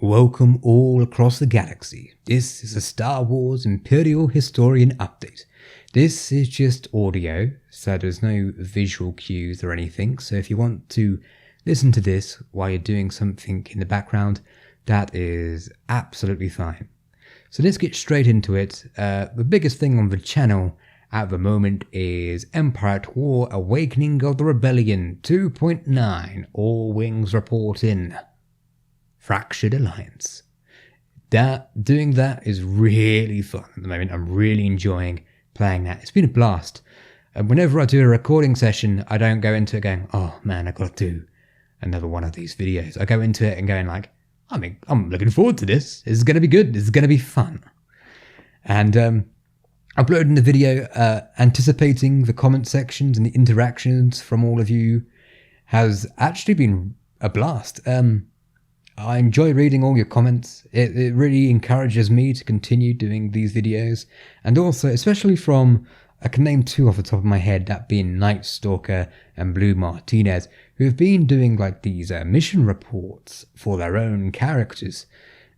Welcome all across the galaxy. This is a Star Wars Imperial Historian update. This is just audio, so there's no visual cues or anything, so if you want to listen to this while you're doing something in the background, that is absolutely fine. So let's get straight into it. The biggest thing on the channel at the moment is Empire at War Awakening of the Rebllion 2.9. All wings report in. Fractured Alliance. Doing that is really fun at the moment. I'm really enjoying playing that. It's been a blast. Whenever I do a recording session, I don't go into it going, oh man, I got to do another one of these videos. I go into it and going like, I'm looking forward to this. This is going to be good. This is going to be fun. And uploading the video, anticipating the comment sections and the interactions from all of you has actually been a blast. I enjoy reading all your comments. It really encourages me to continue doing these videos. And also, especially from, I can name two off the top of my head, that being Night Stalker and Blue Martinez, who have been doing like these mission reports for their own characters.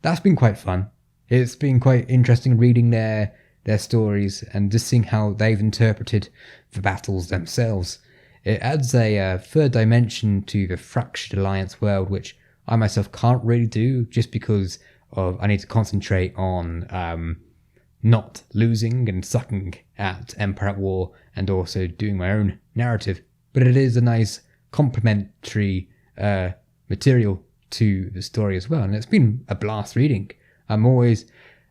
That's been quite fun. It's been quite interesting reading their stories and just seeing how they've interpreted the battles themselves. It adds a third dimension to the Fractured Alliance world, which I myself can't really do just because of I need to concentrate on not losing and sucking at Empire at War and also doing my own narrative. But it is a nice complementary material to the story as well, and it's been a blast reading. I'm always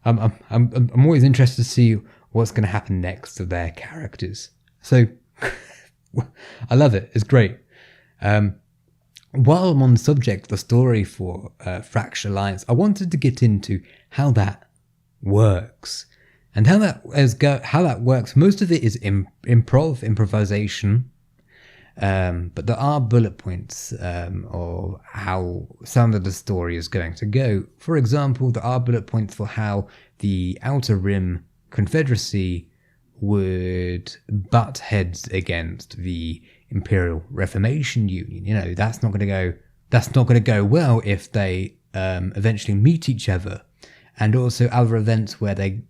interested to see what's going to happen next to their characters. So I love it. It's great. While I'm on the subject of the story for Fractured Alliance, I wanted to get into how that works and how that works. Most of it is improvisation, but there are bullet points of how some of the story is going to go. For example, there are bullet points for how the Outer Rim Confederacy would butt heads against the Imperial Reformation Union. You know, that's not going to go well if they eventually meet each other, and also other events where they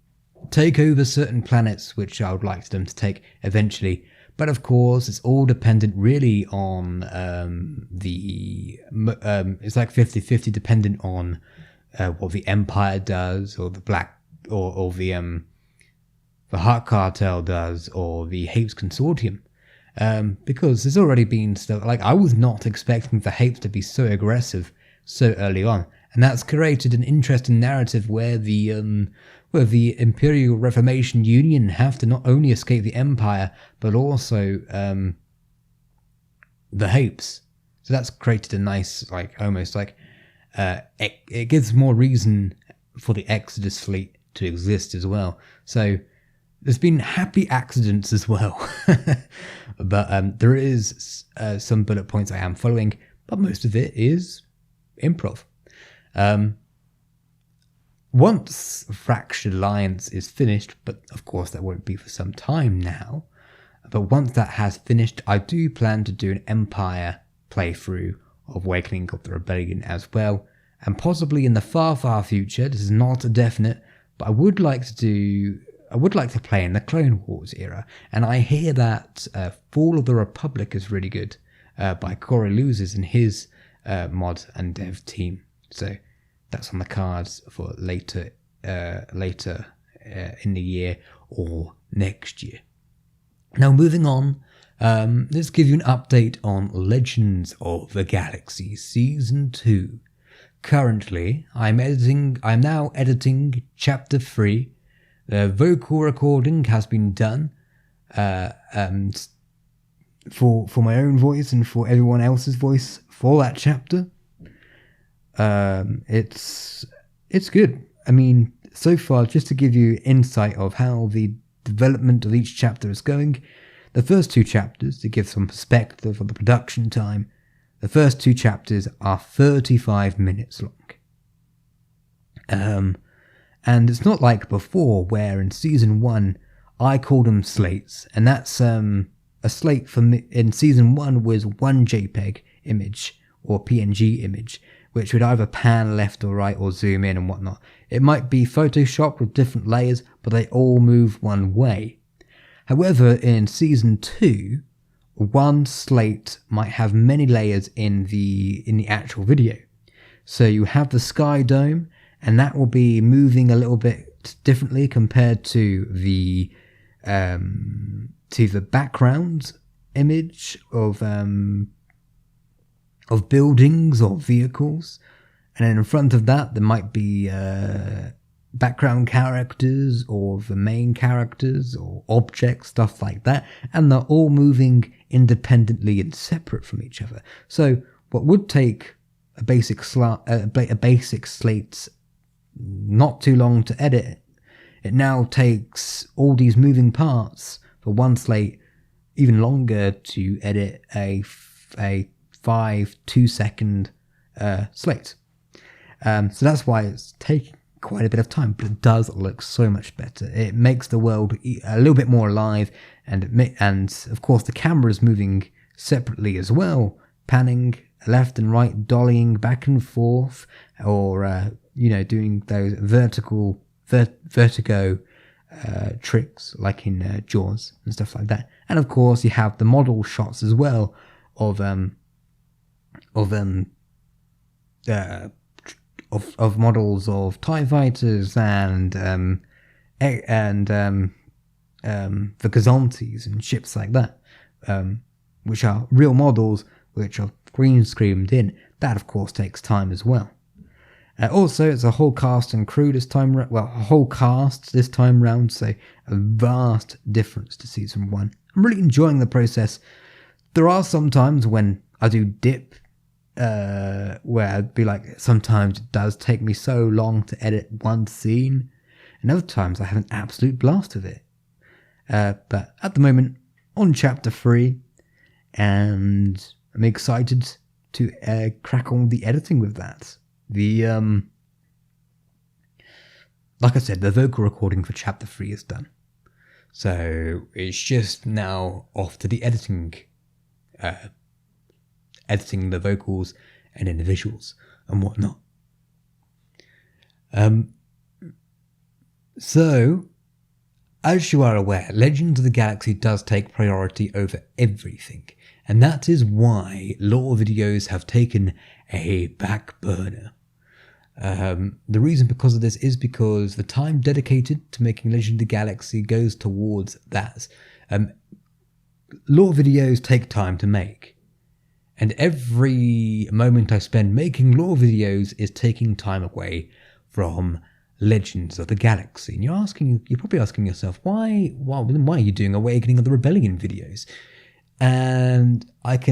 take over certain planets, which I would like them to take eventually. But of course, it's all dependent really on it's like 50-50 dependent on what the Empire does, or the Black, or the Heart Cartel does, or the Hapes Consortium. Because there's already been stuff, like I was not expecting the Hapes to be so aggressive so early on, and that's created an interesting narrative where the Imperial Reformation Union have to not only escape the Empire, but also the Hapes. So that's created a nice, like, almost like, it gives more reason for the Exodus fleet to exist as well. So there's been happy accidents as well. But there is some bullet points I am following, but most of it is improv. Once Fractured Alliance is finished, but of course that won't be for some time now, but once that has finished, I do plan to do an Empire playthrough of Awakening of the Rebllion as well, and possibly in the far, far future. This is not a definite, but I would like to play in the Clone Wars era, and I hear that Fall of the Republic is really good by Corey Loses and his mod and dev team. So that's on the cards for later in the year or next year. Now moving on, let's give you an update on Legends of the Galaxy Season 2. Currently, I'm now editing Chapter 3. The vocal recording has been done for my own voice and for everyone else's voice for that chapter. It's good. I mean, so far, just to give you insight of how the development of each chapter is going, the first two chapters, to give some perspective of the production time, the first two chapters are 35 minutes long. And it's not like before, where in Season 1, I called them slates. And that's a slate for me in Season 1 was one JPEG image or PNG image, which would either pan left or right or zoom in and whatnot. It might be photoshopped with different layers, but they all move one way. However, in Season 2, one slate might have many layers in the actual video. So you have the sky dome, and that will be moving a little bit differently compared to the background image of buildings or vehicles, and then in front of that there might be background characters or the main characters or objects, stuff like that, and they're all moving independently and separate from each other. So what would take a basic slate not too long to edit, it now takes all these moving parts for one slate even longer to edit a 2-second slate. So that's why it's taking quite a bit of time, but it does look so much better. It makes the world a little bit more alive, and of course the camera is moving separately as well, panning left and right, dollying back and forth, or doing those vertigo tricks like in Jaws and stuff like that. And of course you have the model shots as well of models of TIE fighters and the Gazontes and ships like that, which are real models which are green screened in. That of course takes time as well. Also, it's a whole cast and crew this time. A whole cast this time round, so a vast difference to Season 1. I'm really enjoying the process. There are some times when I do dip, where I'd be like, sometimes it does take me so long to edit one scene, and other times I have an absolute blast of it. But at the moment, on Chapter 3, and I'm excited to crack on the editing with that. Like I said, the vocal recording for Chapter 3 is done. So it's just now off to the editing the vocals and then the visuals and whatnot. So, as you are aware, Legends of the Galaxy does take priority over everything, and that is why lore videos have taken a back burner. The reason because of this is because the time dedicated to making Legend of the Galaxy goes towards that. Lore videos take time to make, and every moment I spend making lore videos is taking time away from Legends of the Galaxy. And you're probably asking yourself, why are you doing Awakening of the Rebllion videos? And let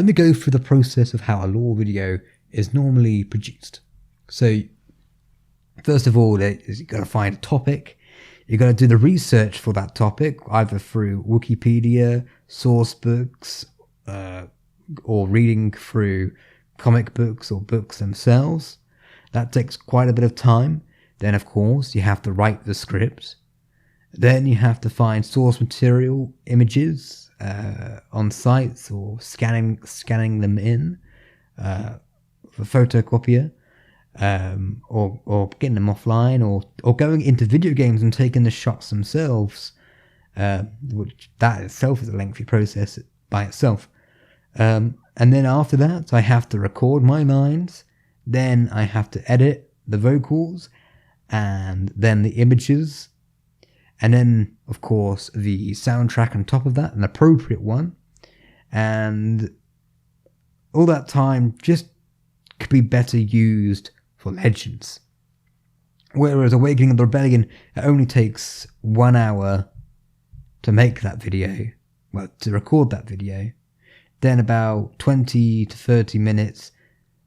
me go through the process of how a lore video is normally produced. So, first of all, you've got to find a topic. You've got to do the research for that topic, either through Wikipedia, source books, or reading through comic books or books themselves. That takes quite a bit of time. Then, of course, you have to write the script. Then you have to find source material images on sites, or scanning them in for photocopier, or getting them offline, or going into video games and taking the shots themselves, which that itself is a lengthy process by itself. And then after that, I have to record my lines. Then I have to edit the vocals, and then the images, and then, of course, the soundtrack on top of that, an appropriate one. And all that time just could be better used for Legends. Whereas Awakening of the Rebllion, it only takes 1 hour to make that video, to record that video. Then about 20 to 30 minutes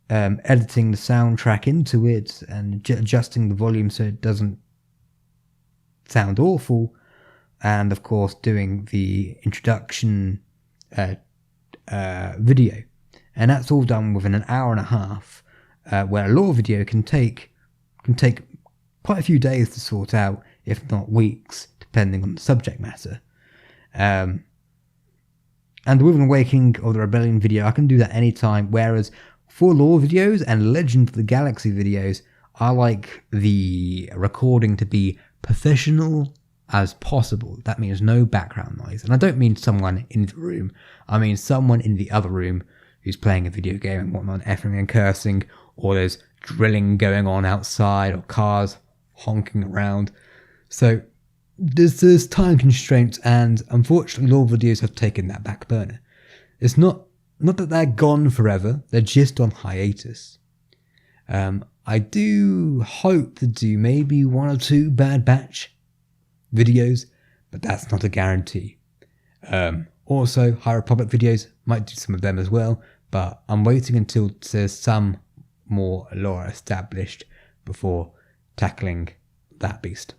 editing the soundtrack into it and adjusting the volume so it doesn't sound awful, and of course doing the introduction video, and that's all done within an hour and a half, where a lore video can take quite a few days to sort out, if not weeks, depending on the subject matter. And with an Awakening of the Rebllion video, I can do that anytime, whereas For lore videos and Legend of the Galaxy videos, I like the recording to be professional as possible. That means no background noise. And I don't mean someone in the room. I mean someone in the other room who's playing a video game and whatnot, effing and cursing, or there's drilling going on outside, or cars honking around. So there's time constraints, and unfortunately lore videos have taken that back burner. It's not that they're gone forever, they're just on hiatus. I do hope to do maybe 1 or 2 Bad Batch videos, but that's not a guarantee. Also, High Republic videos, might do some of them as well, but I'm waiting until there's some more lore established before tackling that beast.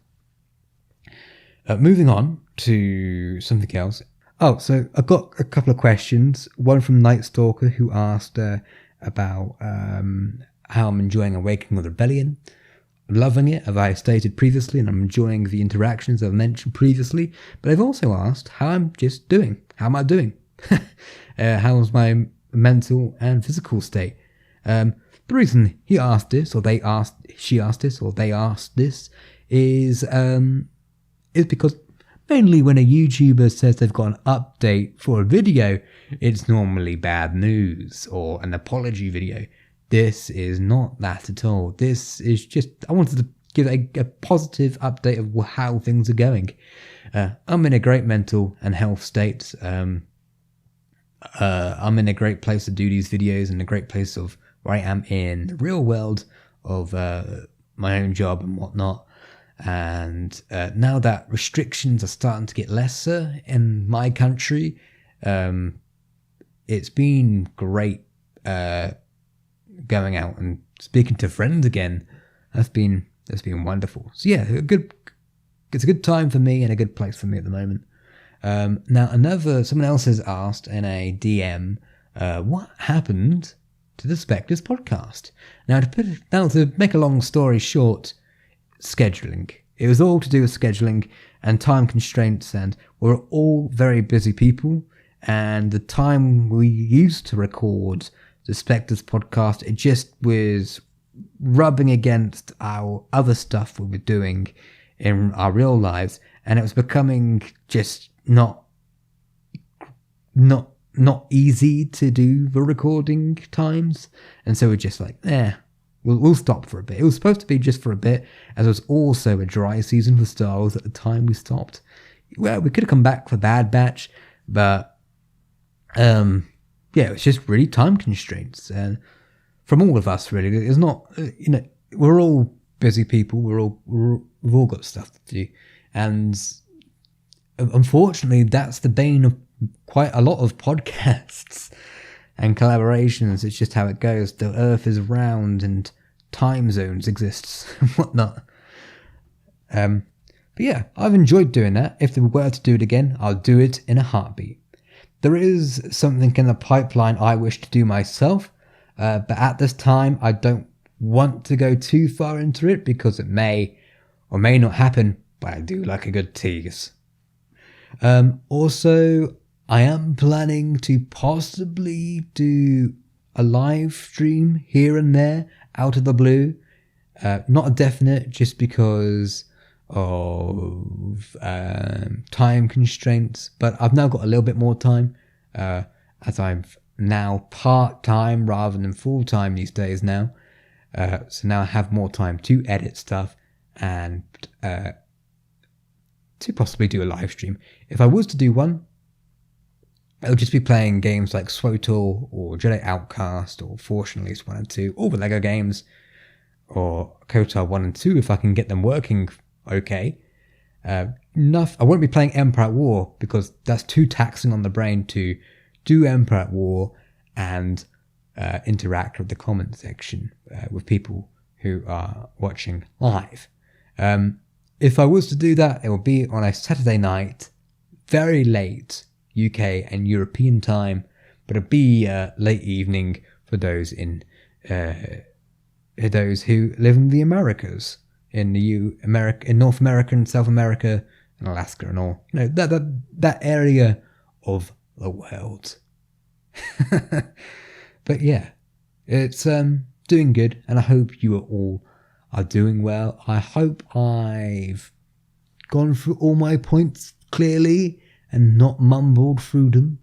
Moving on to something else. Oh, so I've got a couple of questions. One from Night Stalker, who asked about how I'm enjoying Awakening of the Rebllion. I'm loving it, as I stated previously, and I'm enjoying the interactions I've mentioned previously. But I've also asked how I'm just doing. How am I doing? How's my mental and physical state? The reason he asked this, or they asked, she asked this, or they asked this, is because mainly when a YouTuber says they've got an update for a video, it's normally bad news or an apology video. This is not that at all. This is just, I wanted to give a positive update of how things are going. I'm in a great mental and health state. I'm in a great place to do these videos, and a great place of where I am in the real world of my own job and whatnot. And now that restrictions are starting to get lesser in my country, it's been great going out and speaking to friends again. That's been wonderful. So yeah, it's a good time for me and a good place for me at the moment. Now someone else has asked in a DM, what happened to the Spectre's podcast? Now to make a long story short, scheduling. It was all to do with scheduling and time constraints, and we're all very busy people, and the time we used to record the Spectre's podcast, it just was rubbing against our other stuff we were doing in our real lives, and it was becoming just not easy to do the recording times. And so we're just like, we'll stop for a bit. It was supposed to be just for a bit, as it was also a dry season for Star Wars at the time we stopped. Well, we could have come back for Bad Batch, but yeah, it's just really time constraints, and from all of us, really. It's not, we're all busy people. We've all got stuff to do, and unfortunately, that's the bane of quite a lot of podcasts and collaborations. It's just how it goes. The Earth is round, and time zones exists and whatnot. But yeah, I've enjoyed doing that. If they were to do it again, I'll do it in a heartbeat. There is something in the pipeline I wish to do myself, but at this time I don't want to go too far into it because it may or may not happen, but I do like a good tease. Also, I am planning to possibly do a live stream here and there out of the blue. Not a definite, just because of time constraints, but I've now got a little bit more time, as I'm now part-time rather than full-time these days now. So now I have more time to edit stuff and to possibly do a live stream. If I was to do one, I would just be playing games like SWIH or Jedi Outcast or Force Unleashed 1 and 2, all the LEGO games, or KOTOR 1 and 2 if I can get them working okay. I won't be playing Empire at War because that's too taxing on the brain to do Empire at War and interact with the comment section with people who are watching live. If I was to do that, it will be on a Saturday night, very late UK and European time, but it'll be late evening for those in those who live in the Americas, in in North America and South America and Alaska and all, that area of the world. But yeah, it's doing good, and I hope you all are doing well. I hope I've gone through all my points clearly and not mumbled through them.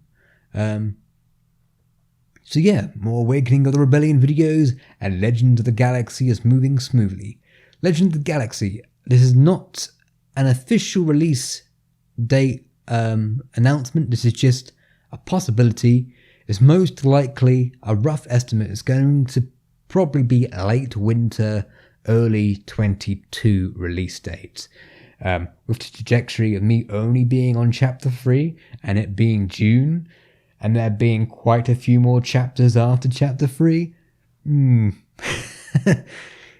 So yeah, more Awakening of the Rebllion videos, and Legend of the Galaxy is moving smoothly. Legend of the Galaxy, this is not an official release date announcement, this is just a possibility. It's most likely, a rough estimate, is going to probably be late winter, early 22 release date. With the trajectory of me only being on chapter 3 and it being June, and there being quite a few more chapters after chapter 3.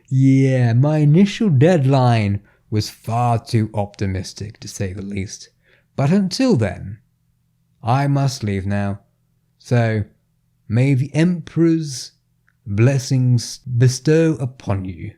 Yeah, my initial deadline was far too optimistic, to say the least. But until then, I must leave now. So, may the Emperor's blessings bestow upon you.